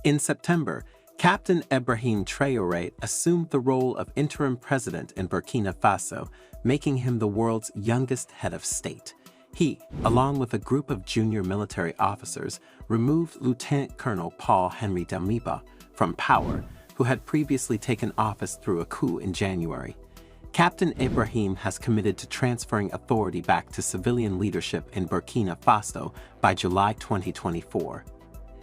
In September, Captain Ibrahim Traore assumed the role of interim president in Burkina Faso, making him the world's youngest head of state. He, along with a group of junior military officers, removed Lieutenant Colonel Paul-Henri Damiba from power, who had previously taken office through a coup in January. Captain Ibrahim has committed to transferring authority back to civilian leadership in Burkina Faso by July 2024.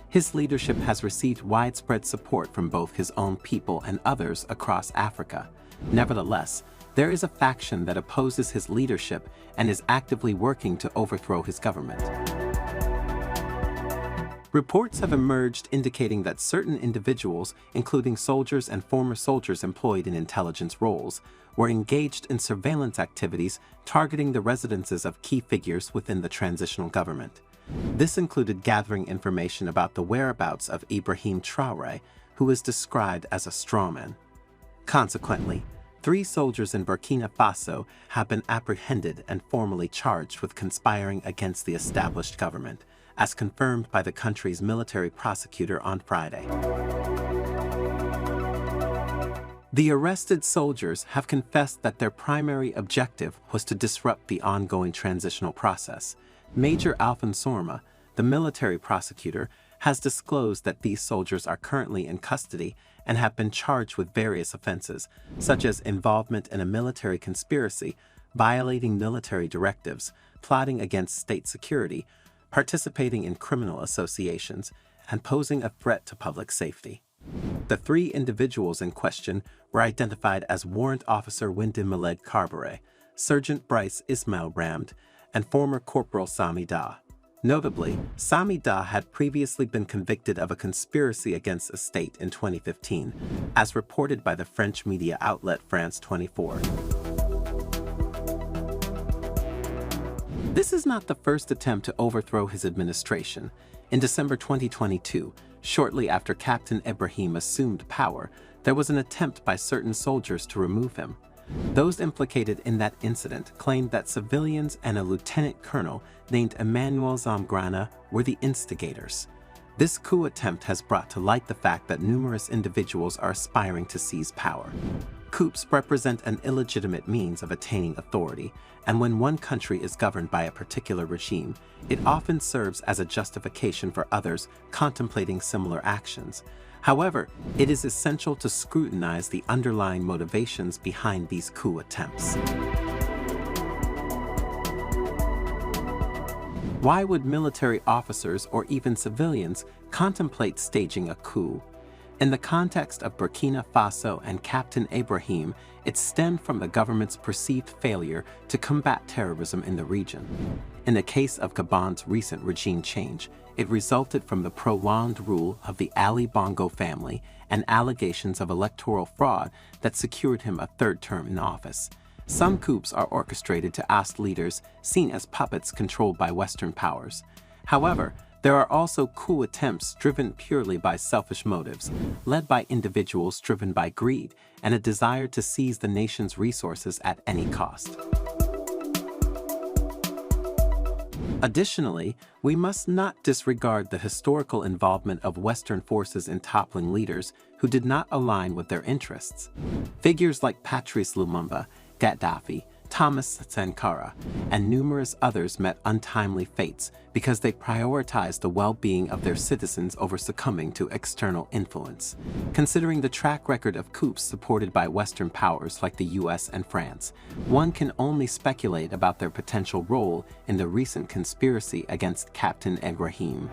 His leadership has received widespread support from both his own people and others across Africa. Nevertheless, there is a faction that opposes his leadership and is actively working to overthrow his government. Reports have emerged indicating that certain individuals, including soldiers and former soldiers employed in intelligence roles, were engaged in surveillance activities targeting the residences of key figures within the transitional government. This included gathering information about the whereabouts of Ibrahim Traore, who is described as a strawman. Consequently, 3 soldiers in Burkina Faso have been apprehended and formally charged with conspiring against the established government, as confirmed by the country's military prosecutor on Friday. The arrested soldiers have confessed that their primary objective was to disrupt the ongoing transitional process. Major Alfan Sorma, the military prosecutor, has disclosed that these soldiers are currently in custody and have been charged with various offenses, such as involvement in a military conspiracy, violating military directives, plotting against state security, participating in criminal associations, and posing a threat to public safety. The 3 individuals in question were identified as Warrant Officer Wyndham Maled Carbore, Sergeant Bryce Ismail Ramd, and former Corporal Sami Da. Notably, Sami Da had previously been convicted of a conspiracy against a state in 2015, as reported by the French media outlet France 24. This is not the first attempt to overthrow his administration. In December 2022, shortly after Captain Ibrahim assumed power, there was an attempt by certain soldiers to remove him. Those implicated in that incident claimed that civilians and a lieutenant colonel named Emmanuel Zamgrana were the instigators. This coup attempt has brought to light the fact that numerous individuals are aspiring to seize power. Coups represent an illegitimate means of attaining authority, and when one country is governed by a particular regime, it often serves as a justification for others contemplating similar actions. However, it is essential to scrutinize the underlying motivations behind these coup attempts. Why would military officers or even civilians contemplate staging a coup? In the context of Burkina Faso and Captain Ibrahim, it stemmed from the government's perceived failure to combat terrorism in the region. In the case of Gabon's recent regime change, it resulted from the prolonged rule of the Ali Bongo family and allegations of electoral fraud that secured him a 3rd term in office. Some coups are orchestrated to oust leaders seen as puppets controlled by Western powers. However, there are also coup attempts driven purely by selfish motives, led by individuals driven by greed and a desire to seize the nation's resources at any cost. Additionally, we must not disregard the historical involvement of Western forces in toppling leaders who did not align with their interests. Figures like Patrice Lumumba, Gaddafi, Thomas Sankara, and numerous others met untimely fates because they prioritized the well-being of their citizens over succumbing to external influence. Considering the track record of coups supported by Western powers like the US and France, one can only speculate about their potential role in the recent conspiracy against Captain Ibrahim.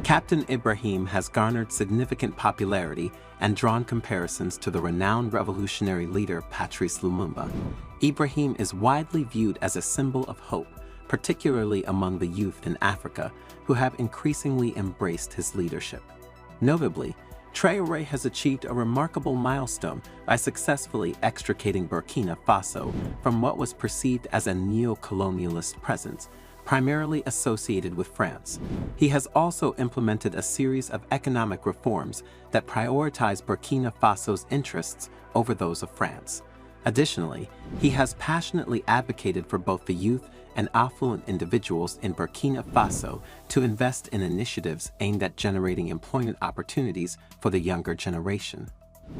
Captain Ibrahim has garnered significant popularity and drawn comparisons to the renowned revolutionary leader Patrice Lumumba. Ibrahim is widely viewed as a symbol of hope, particularly among the youth in Africa, who have increasingly embraced his leadership. Notably, Traore has achieved a remarkable milestone by successfully extricating Burkina Faso from what was perceived as a neo-colonialist presence, primarily associated with France. He has also implemented a series of economic reforms that prioritize Burkina Faso's interests over those of France. Additionally, he has passionately advocated for both the youth and affluent individuals in Burkina Faso to invest in initiatives aimed at generating employment opportunities for the younger generation.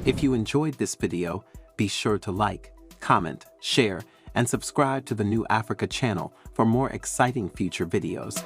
If you enjoyed this video, be sure to like, comment, share, and subscribe to the New Africa channel for more exciting future videos.